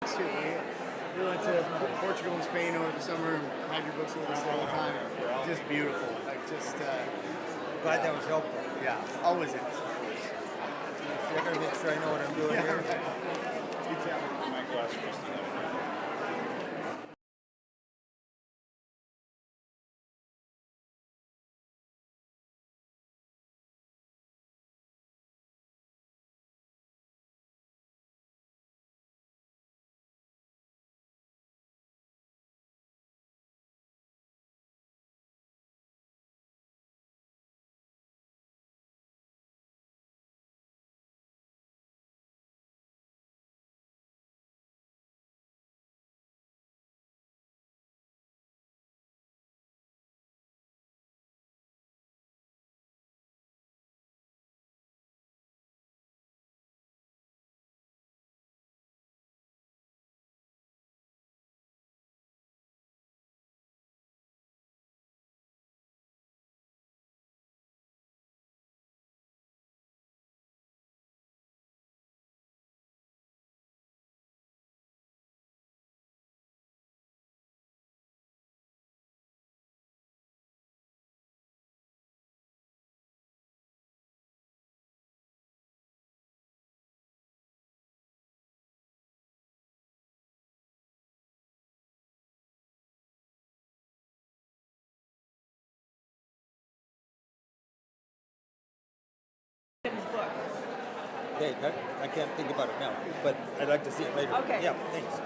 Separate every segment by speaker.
Speaker 1: We went to Portugal and Spain over the summer and had your books with us the whole time. Just beautiful.
Speaker 2: Glad that was helpful.
Speaker 1: Yeah, always is.
Speaker 2: I gotta make sure I know what I'm doing here.
Speaker 1: Good job.
Speaker 3: My glass crystal.
Speaker 2: Okay, I can't think about it now, but I'd like to see it later.
Speaker 4: Okay.
Speaker 2: Yeah, thanks.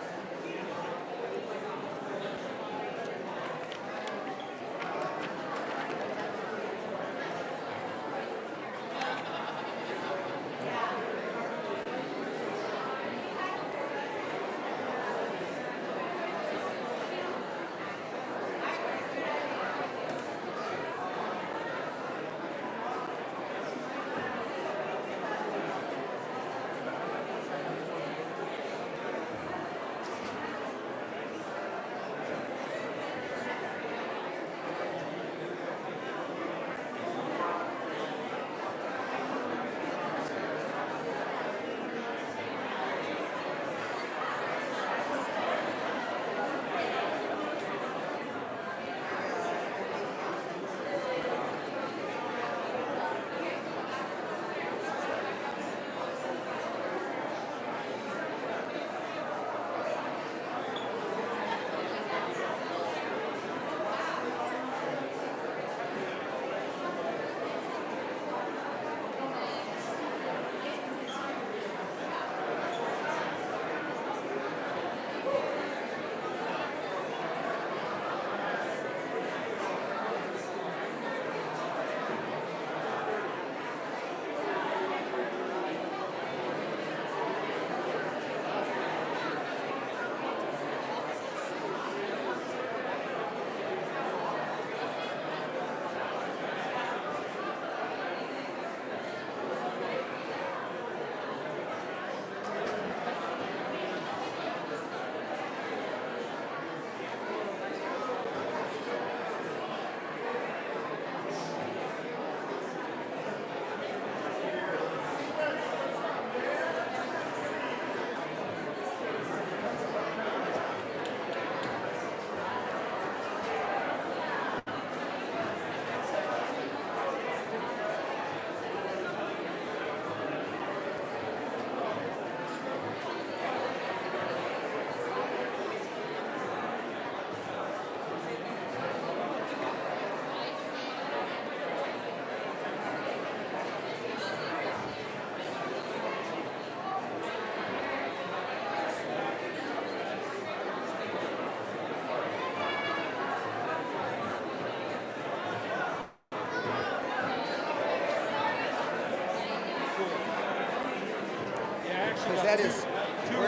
Speaker 2: Because that is,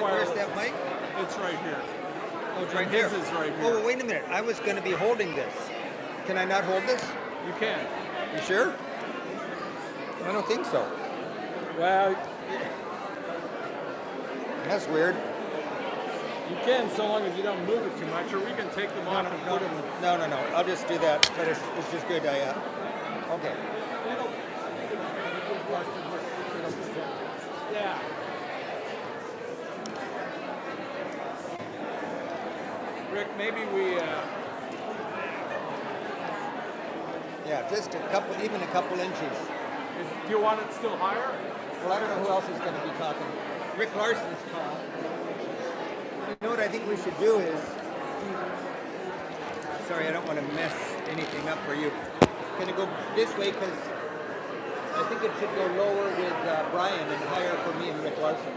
Speaker 2: where's that mic?
Speaker 3: It's right here.
Speaker 2: Oh, it's right here.
Speaker 3: His is right here.
Speaker 2: Oh, wait a minute. I was going to be holding this. Can I not hold this?
Speaker 3: You can.
Speaker 2: You sure? I don't think so.
Speaker 3: Well,
Speaker 2: That's weird.
Speaker 3: you can so long as you don't move it too much, or we can take them off and put them.
Speaker 2: No. I'll just do that. But it's just good. Okay.
Speaker 3: Yeah. Rick, maybe we.
Speaker 2: Yeah, just a couple, even a couple inches.
Speaker 3: Do you want it still higher?
Speaker 2: Well, I don't know who else is going to be talking. Rick Larson's tall. You know what I think we should do is. Sorry, I don't want to mess anything up for you. Can it go this way? Because I think it should go lower with Brian and higher for me and Rick Larson.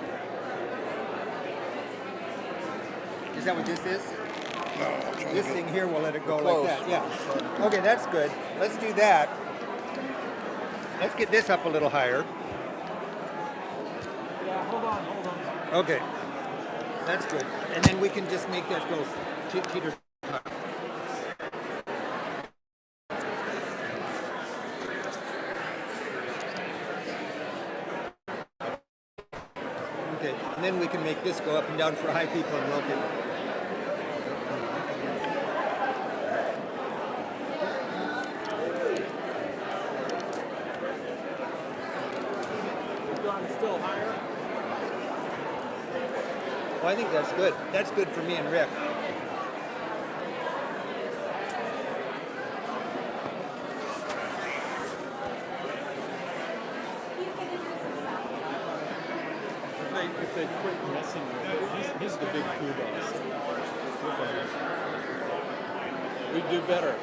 Speaker 2: Is that what this is?
Speaker 1: No,
Speaker 2: This thing here will let it go like that. Yeah. Okay, that's good. Let's do that. Let's get this up a little higher.
Speaker 3: Yeah, hold on.
Speaker 2: Okay. That's good. And then we can just make that go teeter. Okay. And then we can make this go up and down for high people and low people.
Speaker 3: Still higher?
Speaker 2: Well, I think that's good. That's good for me and Rick.
Speaker 3: If they quit messing with it, he's the big crew boss. We'd do better.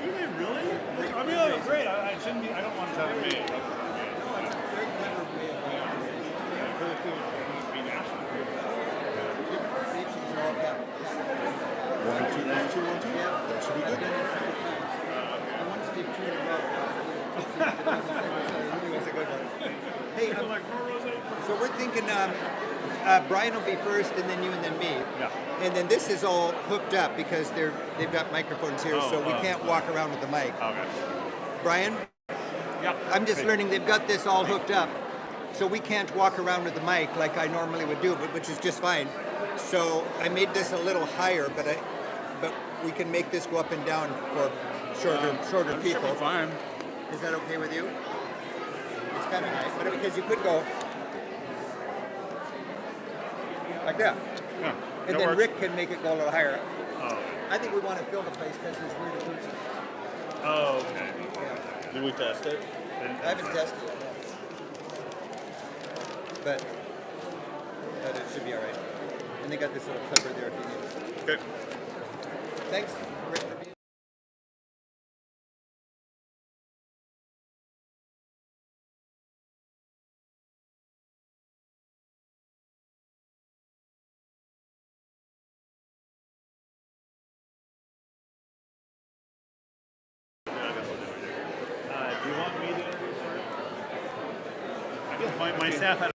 Speaker 4: Do they really? I mean, oh, great. I shouldn't be. I don't want to tell me.
Speaker 1: One, two. That should be good.
Speaker 2: Hey, so we're thinking Brian will be first, and then you, and then me.
Speaker 4: Yeah.
Speaker 2: And then this is all hooked up because they've got microphones here, so we can't walk around with the mic.
Speaker 4: Okay.
Speaker 2: Brian,
Speaker 4: Yeah.
Speaker 2: I'm just learning they've got this all hooked up, so we can't walk around with the mic like I normally would do, but which is just fine. So I made this a little higher, but we can make this go up and down for shorter people.
Speaker 4: Fine.
Speaker 2: Is that okay with you? It's kind of nice, but because you could go like that.
Speaker 4: Yeah.
Speaker 2: And
Speaker 4: that
Speaker 2: then
Speaker 4: works.
Speaker 2: Rick can make it go a little higher.
Speaker 4: Oh.
Speaker 2: I think we want to fill the place because there's weird acoustics.
Speaker 4: Oh, okay.
Speaker 2: Yeah.
Speaker 4: Did we test it?
Speaker 2: I haven't tested it yet. But it should be all right. And they got this little clipper there if you need it.
Speaker 4: Okay.
Speaker 2: Thanks, Rick, for being
Speaker 4: Do you want me to introduce her? I guess my staff had a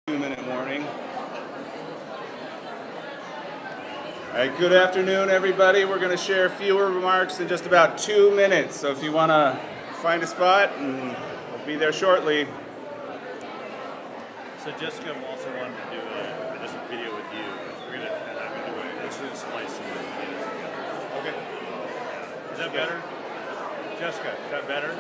Speaker 4: 2-minute warning. All right, good afternoon, everybody. We're going to share fewer remarks in just about 2 minutes. So if you want to find a spot, and we'll be there shortly.
Speaker 5: So Jessica also wanted to do just a video with you. We're gonna and I'm gonna do it. Let's just splice some videos together.
Speaker 4: Okay.
Speaker 5: Is that better? Jessica, is that better?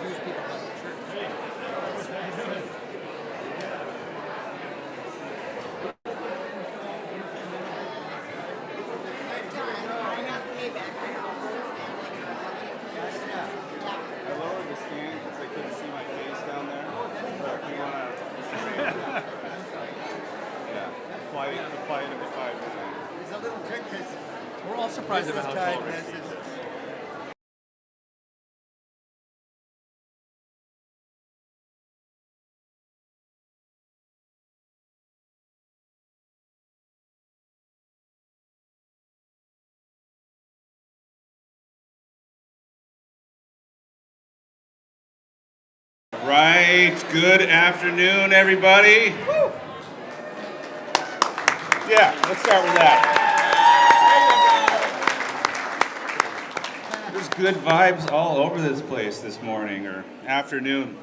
Speaker 2: confuse people about the church.
Speaker 4: I lowered the stand because I couldn't see my face down there. But if you want to, yeah, the quiet of the 5 minutes.
Speaker 2: It's a little trick because
Speaker 3: We're all surprised
Speaker 2: this is
Speaker 3: about how tall
Speaker 2: tight.
Speaker 3: Rick
Speaker 2: This
Speaker 3: is.
Speaker 2: is
Speaker 4: Right. Good afternoon, everybody. Yeah, let's start with that. There's good vibes all over this place this morning or afternoon.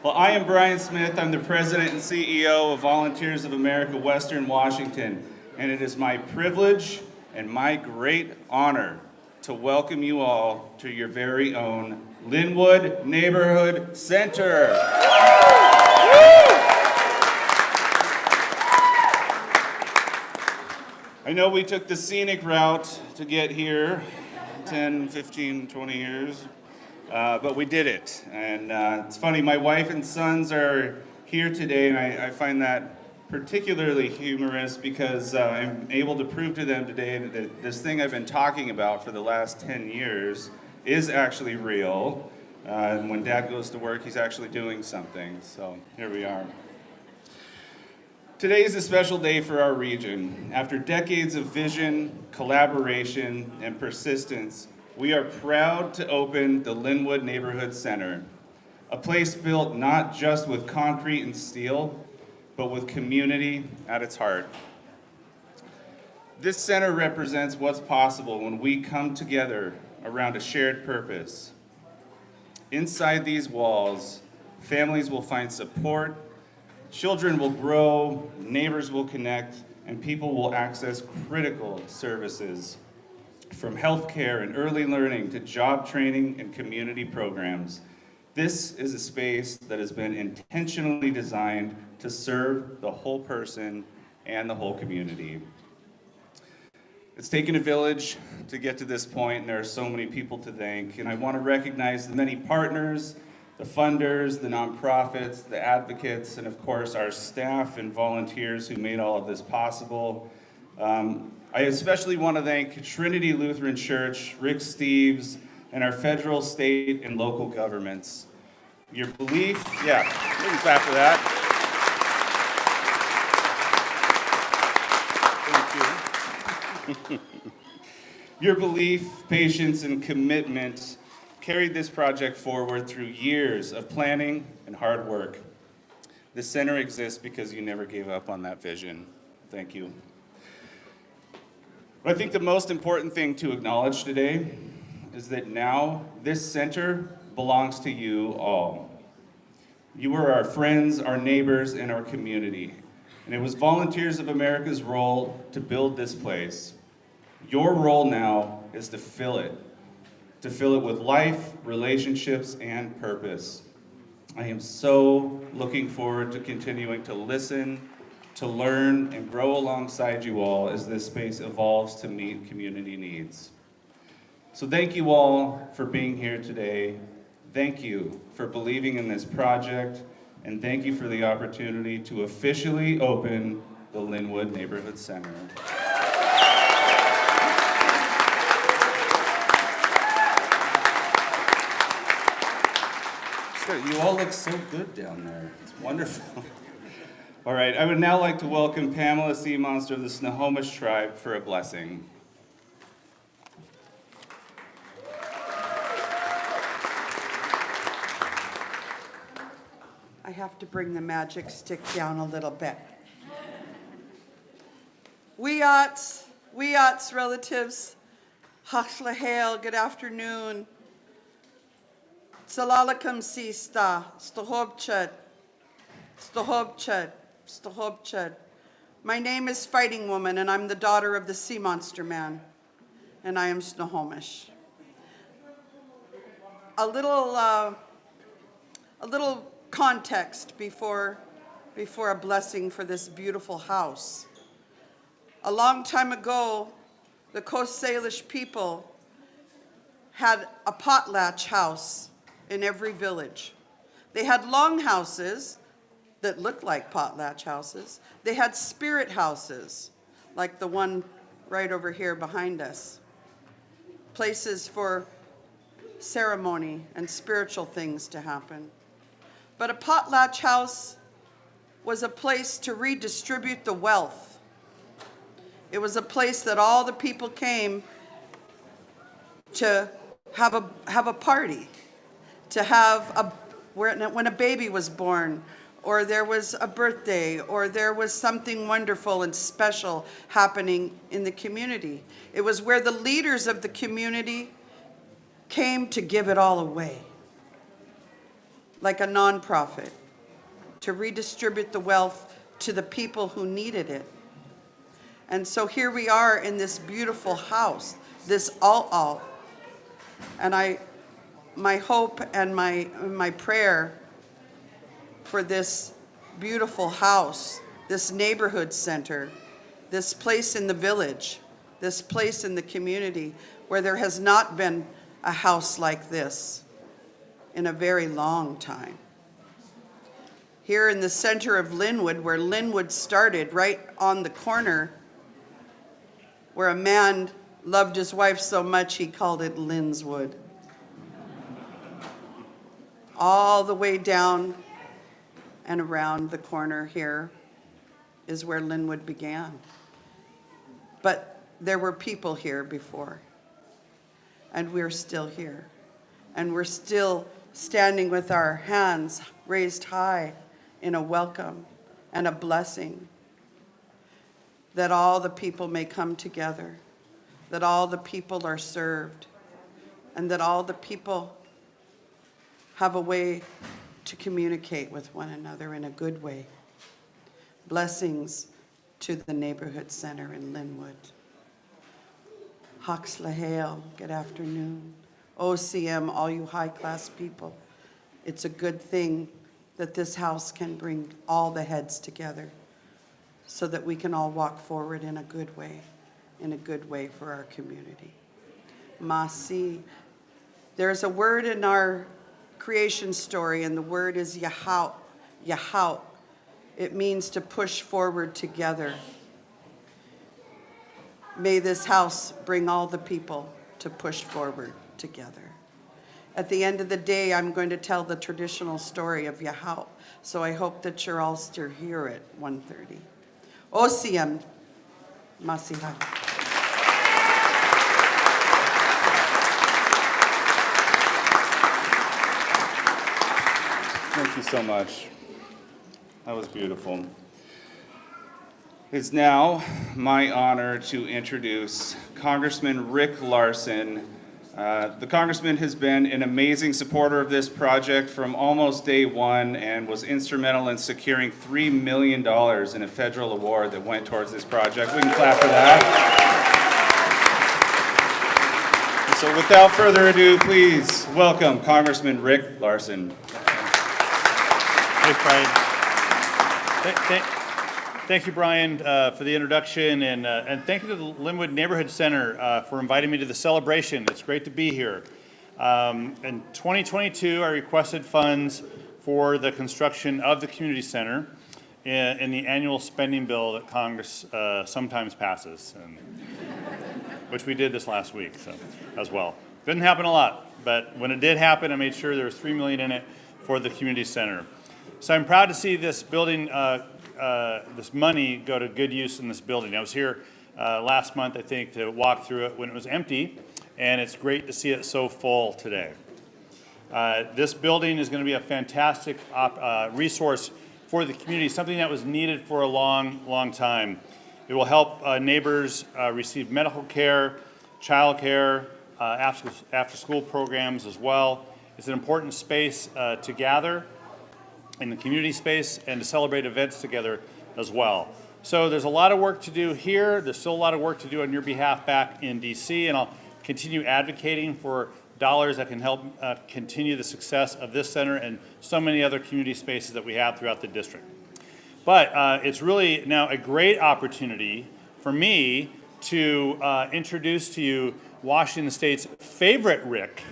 Speaker 4: Well, I am Brian Smith. I'm the president and CEO of Volunteers of America Western Washington, and it is my privilege and my great honor to welcome you all to your very own Lynnwood Neighborhood Center. I know we took the scenic route to get here 10, 15, 20 years, but we did it. And it's funny, my wife and sons are here today, and I find that particularly humorous because I'm able to prove to them today that this thing I've been talking about for the last 10 years is actually real. And when Dad goes to work, he's actually doing something. So here we are. Today is a special day for our region. After decades of vision, collaboration, and persistence, we are proud to open the Lynnwood Neighborhood Center, a place built not just with concrete and steel, but with community at its heart. This center represents what's possible when we come together around a shared purpose. Inside these walls, families will find support, children will grow, neighbors will connect, and people will access critical services, from healthcare and early learning to job training and community programs. This is a space that has been intentionally designed to serve the whole person and the whole community. It's taken a village to get to this point, and there are so many people to thank. And I want to recognize the many partners, the funders, the nonprofits, the advocates, and of course our staff and volunteers who made all of this possible. I especially want to thank Trinity Lutheran Church, Rick Steves, and our federal, state, and local governments. Your belief, yeah, we can clap for that. Thank you. Your belief, patience, and commitment carried this project forward through years of planning and hard work. The center exists because you never gave up on that vision. Thank you. But I think the most important thing to acknowledge today is that now this center belongs to you all. You are our friends, our neighbors, and our community. And it was Volunteers of America's role to build this place. Your role now is to fill it with life, relationships, and purpose. I am so looking forward to continuing to listen, to learn, and grow alongside you all as this space evolves to meet community needs. So thank you all for being here today. Thank you for believing in this project, and thank you for the opportunity to officially open the Lynnwood Neighborhood Center. You all look so good down there. It's wonderful. All right, I would now like to welcome Pamela Sea Monster of the Snohomish Tribe for a blessing.
Speaker 6: I have to bring the magic stick down a little bit. Weats relatives, Hachlahale, good afternoon. Salalakam sista, Stahobchad. My name is Fighting Woman, and I'm the daughter of the Sea Monster Man, and I am Snohomish. A little A little context before a blessing for this beautiful house. A long time ago, the Coast Salish people had a potlatch house in every village. They had long houses that looked like potlatch houses. They had spirit houses, like the one right over here behind us. Places for ceremony and spiritual things to happen. But a potlatch house was a place to redistribute the wealth. It was a place that all the people came to have a party, to have when a baby was born, or there was a birthday, or there was something wonderful and special happening in the community. It was where the leaders of the community came to give it all away, like a nonprofit, to redistribute the wealth to the people who needed it. And so here we are in this beautiful house, this all. And my hope and my prayer for this beautiful house, this neighborhood center, this place in the village, this place in the community where there has not been a house like this in a very long time. Here in the center of Lynnwood, where Lynnwood started, right on the corner, where a man loved his wife so much he called it Lynnwood. All the way down and around the corner here is where Lynnwood began. But there were people here before, and we're still here. And we're still standing with our hands raised high in a welcome and a blessing, that all the people may come together, that all the people are served, and that all the people have a way to communicate with one another in a good way. Blessings to the neighborhood center in Lynnwood. Haxlahale, good afternoon. OCM, all you high-class people. It's a good thing that this house can bring all the heads together so that we can all walk forward in a good way for our community. Masi. There's a word in our creation story, and the word is yahau. Yahau. It means to push forward together. May this house bring all the people to push forward together. At the end of the day, I'm going to tell the traditional story of Yahau, so I hope that you're all still here at 1:30. Osiam Masiha.
Speaker 4: Thank you so much. That was beautiful. It's now my honor to introduce Congressman Rick Larson. The Congressman has been an amazing supporter of this project from almost day one and was instrumental in securing $3 million in a federal award that went towards this project. We can clap for that. So without further ado, please welcome Congressman Rick Larson.
Speaker 5: Thanks, Brian. Thank you, Brian, for the introduction, and thank you to the Lynnwood Neighborhood Center for inviting me to the celebration. It's great to be here. In 2022, I requested funds for the construction of the community center in the annual spending bill that Congress sometimes passes, which we did this last week as well. Didn't happen a lot, but when it did happen, I made sure there was $3 million in it for the community center. So I'm proud to see this building, this money go to good use in this building. I was here last month, I think, to walk through it when it was empty, and it's great to see it so full today. This building is going to be a fantastic resource for the community, something that was needed for a long, long time. It will help neighbors receive medical care, child care, after school programs as well. It's an important space to gather in the community space and to celebrate events together as well. So there's a lot of work to do here. There's still a lot of work to do on your behalf back in DC, and I'll continue advocating for dollars that can help continue the success of this center and so many other community spaces that we have throughout the district. But it's really now a great opportunity for me to introduce to you Washington State's favorite Rick.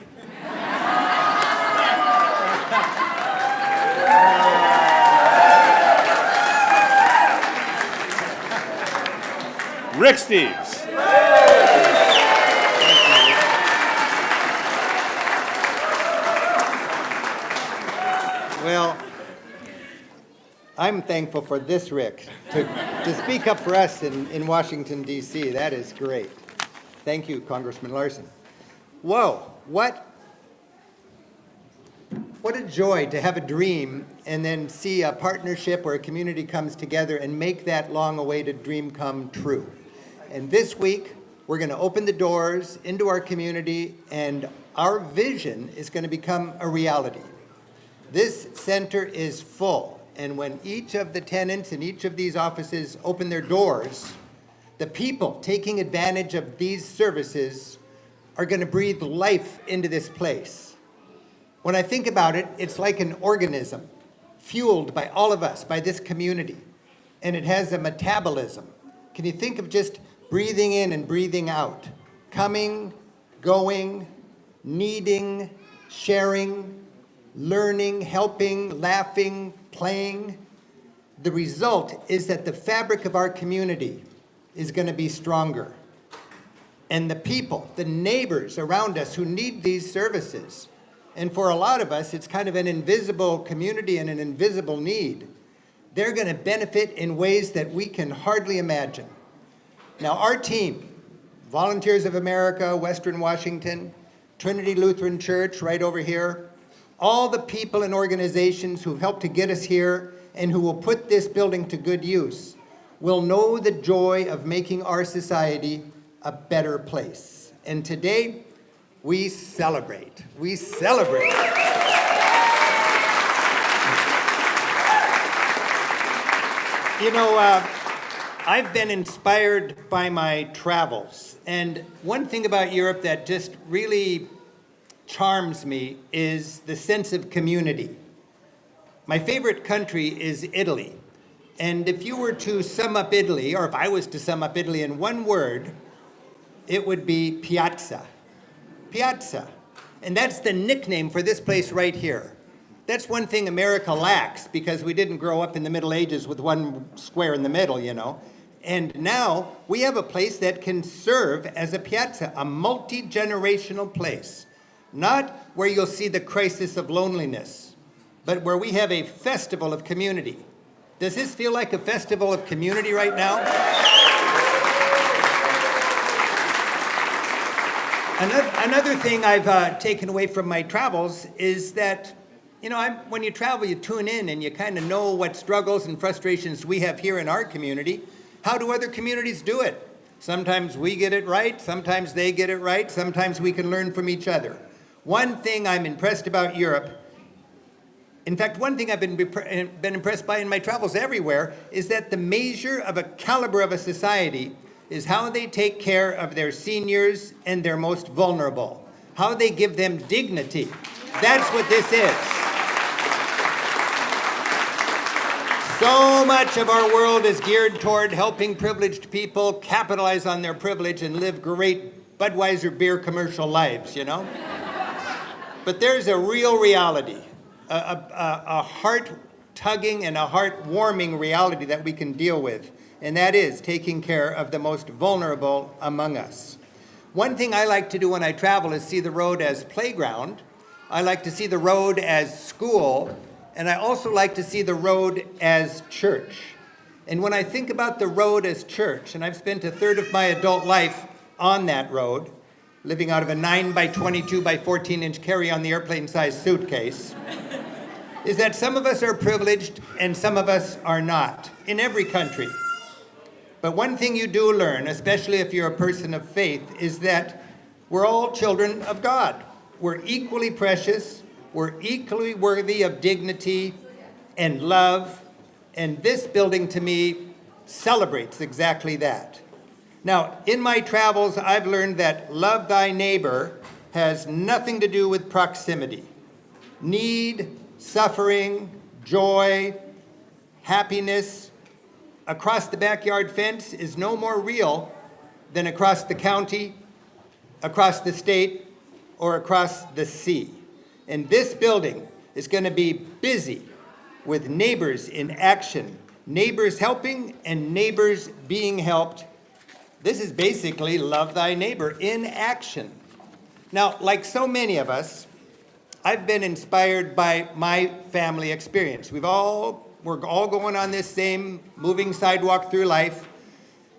Speaker 5: Rick Steves.
Speaker 2: Well, I'm thankful for this, Rick, to speak up for us in Washington, D.C. That is great. Thank you, Congressman Larson. Whoa, what a joy to have a dream and then see a partnership where a community comes together and make that long-awaited dream come true. And this week, we're going to open the doors into our community, and our vision is going to become a reality. This center is full, and when each of the tenants in each of these offices open their doors, the people taking advantage of these services are going to breathe life into this place. When I think about it, it's like an organism fueled by all of us, by this community, and it has a metabolism. Can you think of just breathing in and breathing out, coming, going, needing, sharing, learning, helping, laughing, playing? The result is that the fabric of our community is going to be stronger. And the people, the neighbors around us who need these services, and for a lot of us, it's kind of an invisible community and an invisible need, they're going to benefit in ways that we can hardly imagine. Now, our team, Volunteers of America, Western Washington, Trinity Lutheran Church right over here, all the people and organizations who've helped to get us here and who will put this building to good use will know the joy of making our society a better place. And today, we celebrate. We celebrate. You know, I've been inspired by my travels. And one thing about Europe that just really charms me is the sense of community. My favorite country is Italy. And if you were to sum up Italy, or if I was to sum up Italy in one word, it would be piazza. Piazza. And that's the nickname for this place right here. That's one thing America lacks because we didn't grow up in the Middle Ages with one square in the middle, you know. And now we have a place that can serve as a piazza, a multi-generational place. Not where you'll see the crisis of loneliness, but where we have a festival of community. Does this feel like a festival of community right now? Another thing I've taken away from my travels is that, you know, when you travel, you tune in and you kind of know what struggles and frustrations we have here in our community. How do other communities do it? Sometimes we get it right, sometimes they get it right, sometimes we can learn from each other. One thing I'm impressed about Europe, in fact, one thing I've been impressed by in my travels everywhere, is that the measure of a caliber of a society is how they take care of their seniors and their most vulnerable, how they give them dignity. That's what this is. So much of our world is geared toward helping privileged people capitalize on their privilege and live great Budweiser beer commercial lives, you know? But there's a real reality, a heart-tugging and a heart-warming reality that we can deal with, and that is taking care of the most vulnerable among us. One thing I like to do when I travel is see the road as playground. I like to see the road as school, and I also like to see the road as church. And when I think about the road as church, and I've spent a third of my adult life on that road, living out of a 9 by 22 by 14-inch carry-on the airplane-sized suitcase, is that some of us are privileged and some of us are not, in every country. But one thing you do learn, especially if you're a person of faith, is that we're all children of God. We're equally precious, we're equally worthy of dignity and love, and this building to me celebrates exactly that. Now, in my travels, I've learned that love thy neighbor has nothing to do with proximity. Need, suffering, joy, happiness across the backyard fence is no more real than across the county, across the state, or across the sea. And this building is going to be busy with neighbors in action, neighbors helping and neighbors being helped. This is basically love thy neighbor in action. Now, like so many of us, I've been inspired by my family experience. We're all going on this same moving sidewalk through life,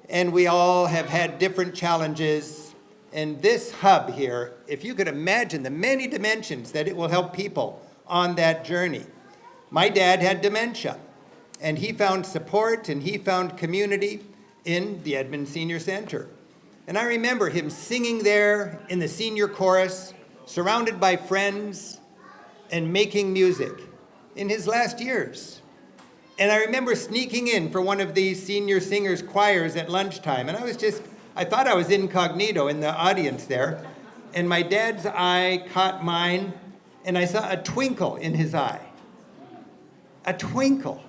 Speaker 2: and we all have had different challenges. And this hub here, if you could imagine the many dimensions that it will help people on that journey. My dad had dementia, and he found support and he found community in the Edmond Senior Center. And I remember him singing there in the senior chorus, surrounded by friends and making music in his last years. And I remember sneaking in for one of these senior singers' choirs at lunchtime, and I thought I was incognito in the audience there, and my dad's eye caught mine, and I saw a twinkle in his eye. A twinkle.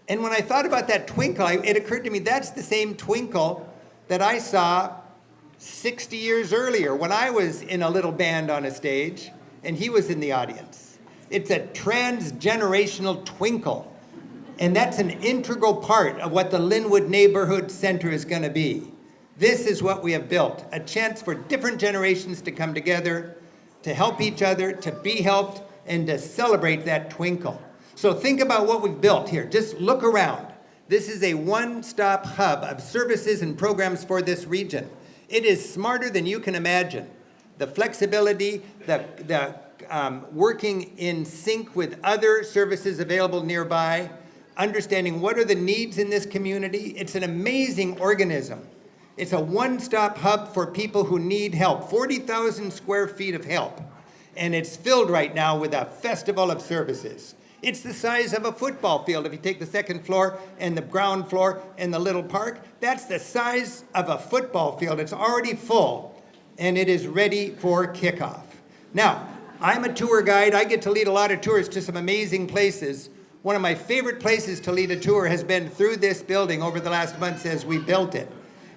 Speaker 2: And when I thought about that twinkle, it occurred to me that's the same twinkle that I saw 60 years earlier when I was in a little band on a stage and he was in the audience. It's a transgenerational twinkle. And that's an integral part of what the Lynnwood Neighborhood Center is going to be. This is what we have built, a chance for different generations to come together, to help each other, to be helped, and to celebrate that twinkle. So think about what we've built here. Just look around. This is a one-stop hub of services and programs for this region. It is smarter than you can imagine. The flexibility, the working in sync with other services available nearby, understanding what are the needs in this community. It's an amazing organism. It's a one-stop hub for people who need help, 40,000 square feet of help. And it's filled right now with a festival of services. It's the size of a football field. If you take the second floor and the ground floor and the little park, that's the size of a football field. It's already full, and it is ready for kickoff. Now, I'm a tour guide. I get to lead a lot of tours to some amazing places. One of my favorite places to lead a tour has been through this building over the last months as we built it.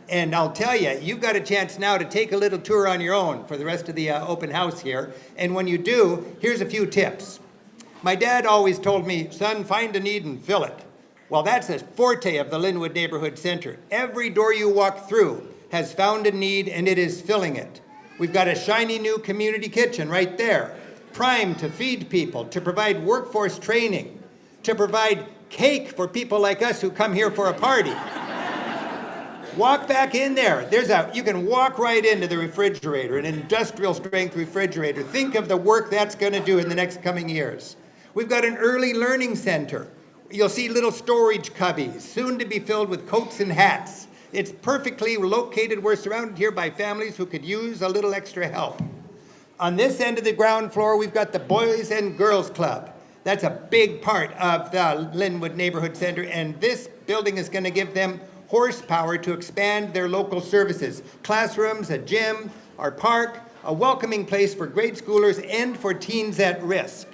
Speaker 2: And I'll tell you, you've got a chance now to take a little tour on your own for the rest of the open house here. And when you do, here's a few tips. My dad always told me, son, find a need and fill it. Well, that's a forte of the Lynnwood Neighborhood Center. Every door you walk through has found a need and it is filling it. We've got a shiny new community kitchen right there, primed to feed people, to provide workforce training, to provide cake for people like us who come here for a party. Walk back in there. You can walk right into the refrigerator, an industrial strength refrigerator. Think of the work that's going to do in the next coming years. We've got an early learning center. You'll see little storage cubbies, soon to be filled with coats and hats. It's perfectly located. We're surrounded here by families who could use a little extra help. On this end of the ground floor, we've got the Boys and Girls Club. That's a big part of the Lynnwood Neighborhood Center, and this building is going to give them horsepower to expand their local services. Classrooms, a gym, our park, a welcoming place for grade schoolers and for teens at risk.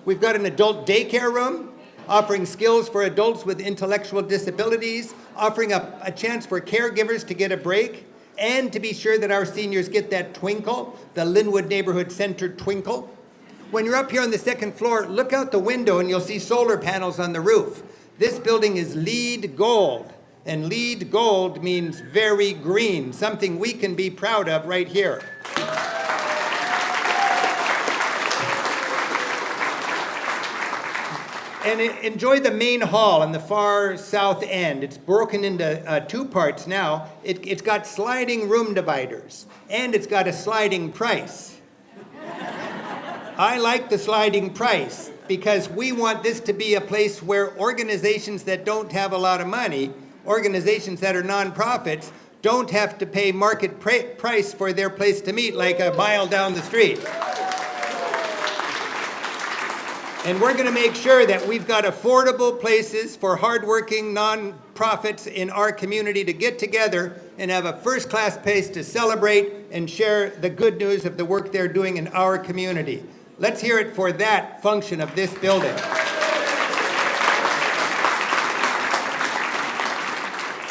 Speaker 2: We've got an adult daycare room, offering skills for adults with intellectual disabilities, offering a chance for caregivers to get a break, and to be sure that our seniors get that twinkle, the Lynnwood Neighborhood Center twinkle. When you're up here on the second floor, look out the window and you'll see solar panels on the roof. This building is LEED Gold. And LEED Gold means very green, something we can be proud of right here. And enjoy the main hall on the far south end. It's broken into two parts now. It's got sliding room dividers, and it's got a sliding price. I like the sliding price because we want this to be a place where organizations that don't have a lot of money, organizations that are nonprofits, don't have to pay market price for their place to meet, like a mile down the street. And we're going to make sure that we've got affordable places for hardworking nonprofits in our community to get together and have a first-class place to celebrate and share the good news of the work they're doing in our community. Let's hear it for that function of this building.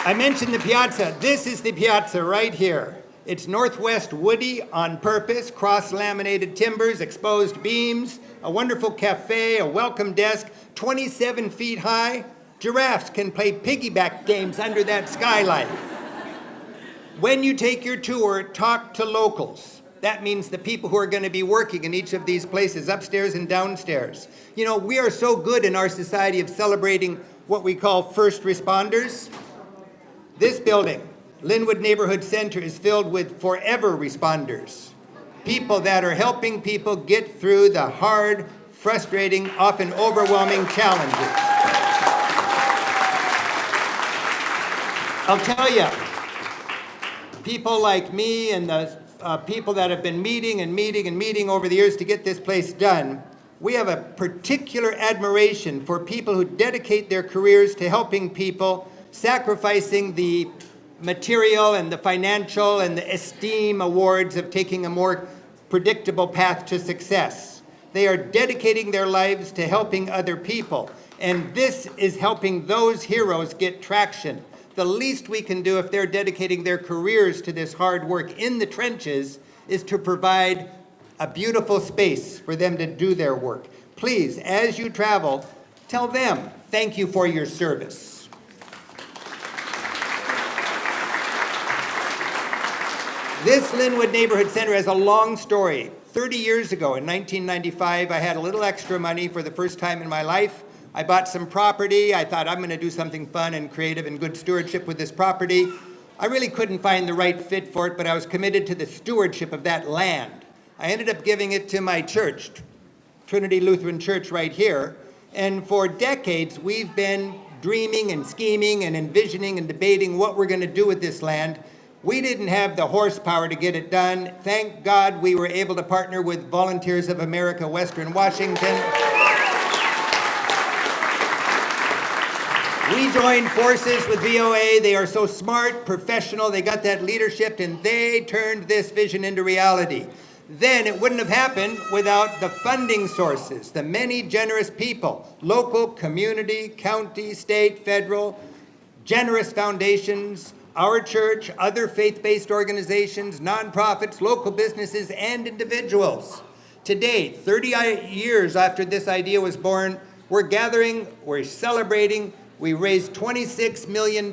Speaker 2: I mentioned the piazza. This is the piazza right here. It's northwest woody on purpose, cross-laminated timbers, exposed beams, a wonderful cafe, a welcome desk, 27 feet high. Giraffes can play piggyback games under that skylight. When you take your tour, talk to locals. That means the people who are going to be working in each of these places, upstairs and downstairs. You know, we are so good in our society of celebrating what we call first responders. This building, Lynnwood Neighborhood Center, is filled with forever responders. People that are helping people get through the hard, frustrating, often overwhelming challenges. I'll tell you, people like me and the people that have been meeting over the years to get this place done, we have a particular admiration for people who dedicate their careers to helping people, sacrificing the material and the financial and the esteem awards of taking a more predictable path to success. They are dedicating their lives to helping other people, and this is helping those heroes get traction. The least we can do if they're dedicating their careers to this hard work in the trenches is to provide a beautiful space for them to do their work. Please, as you travel, tell them thank you for your service. This Lynnwood Neighborhood Center has a long story. 30 years ago, in 1995, I had a little extra money for the first time in my life. I bought some property. I thought I'm going to do something fun and creative and good stewardship with this property. I really couldn't find the right fit for it, but I was committed to the stewardship of that land. I ended up giving it to my church, Trinity Lutheran Church right here. And for decades, we've been dreaming and scheming and envisioning and debating what we're going to do with this land. We didn't have the horsepower to get it done. Thank God we were able to partner with Volunteers of America, Western Washington. We joined forces with VOA. They are so smart, professional, they got that leadership, and they turned this vision into reality. Then it wouldn't have happened without the funding sources, the many generous people, local, community, county, state, federal, generous foundations, our church, other faith-based organizations, nonprofits, local businesses, and individuals. Today, 30 years after this idea was born, we're gathering, we're celebrating. We raised $26 million.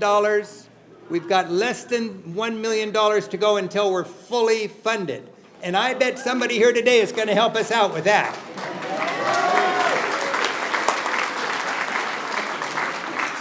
Speaker 2: We've got less than $1 million to go until we're fully funded. And I bet somebody here today is going to help us out with that.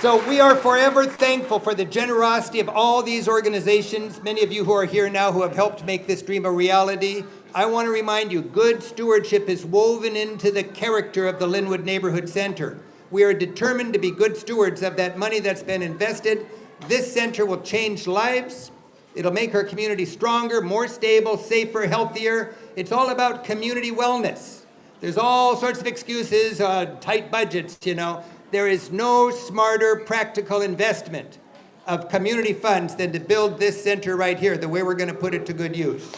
Speaker 2: So we are forever thankful for the generosity of all these organizations, many of you who are here now who have helped make this dream a reality. I want to remind you, good stewardship is woven into the character of the Lynnwood Neighborhood Center. We are determined to be good stewards of that money that's been invested. This center will change lives. It'll make our community stronger, more stable, safer, healthier. It's all about community wellness. There's all sorts of excuses, tight budgets, you know. There is no smarter practical investment of community funds than to build this center right here, the way we're going to put it to good use.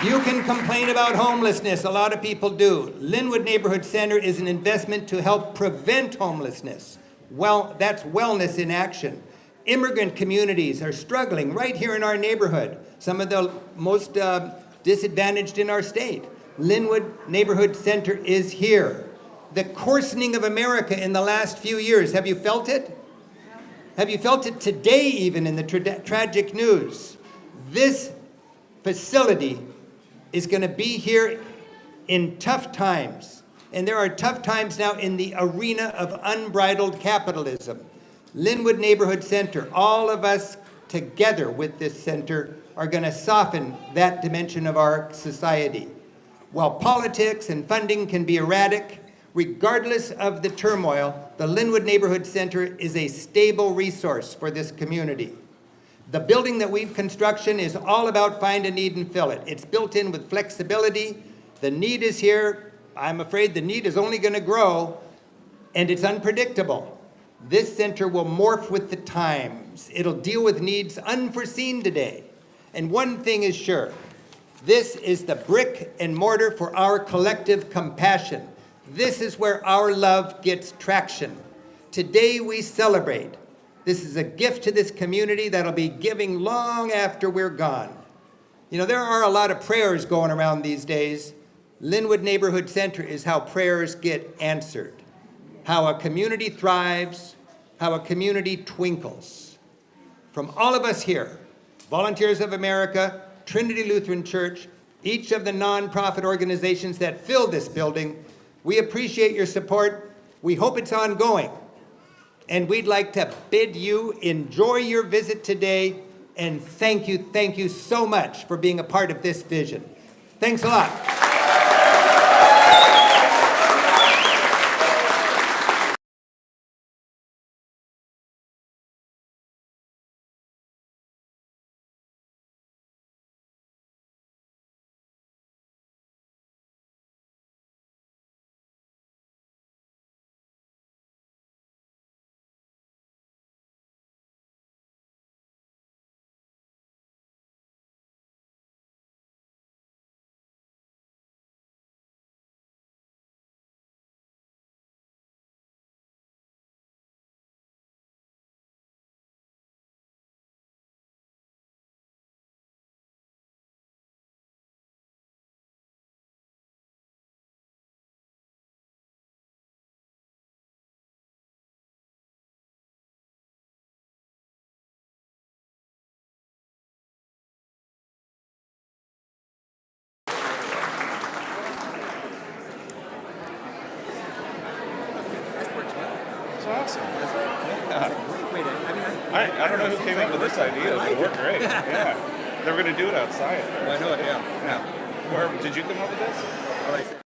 Speaker 2: You can complain about homelessness. A lot of people do. Lynnwood Neighborhood Center is an investment to help prevent homelessness. Well, that's wellness in action. Immigrant communities are struggling right here in our neighborhood, some of the most disadvantaged in our state. Lynnwood Neighborhood Center is here. The coarsening of America in the last few years, have you felt it? Have you felt it today even in the tragic news? This facility is going to be here in tough times. And there are tough times now in the arena of unbridled capitalism. Lynnwood Neighborhood Center, all of us together with this center are going to soften that dimension of our society. While politics and funding can be erratic, regardless of the turmoil, the Lynnwood Neighborhood Center is a stable resource for this community. The building that we've construction is all about find a need and fill it. It's built in with flexibility. The need is here. I'm afraid the need is only going to grow, and it's unpredictable. This center will morph with the time. It'll deal with needs unforeseen today. And one thing is sure, this is the brick and mortar for our collective compassion. This is where our love gets traction. Today we celebrate. This is a gift to this community that'll be giving long after we're gone. You know, there are a lot of prayers going around these days. Lynnwood Neighborhood Center is how prayers get answered, how a community thrives, how a community twinkles. From all of us here, Volunteers of America, Trinity Lutheran Church, each of the nonprofit organizations that fill this building, we appreciate your support. We hope it's ongoing. And we'd like to bid you enjoy your visit today, and thank you so much for being a part of this vision. Thanks a lot.
Speaker 4: Awesome. Yeah. I don't know who came up with this idea, but it worked great. Yeah. They were going to do it outside.
Speaker 2: I know it, yeah.
Speaker 4: Where did you come up with this?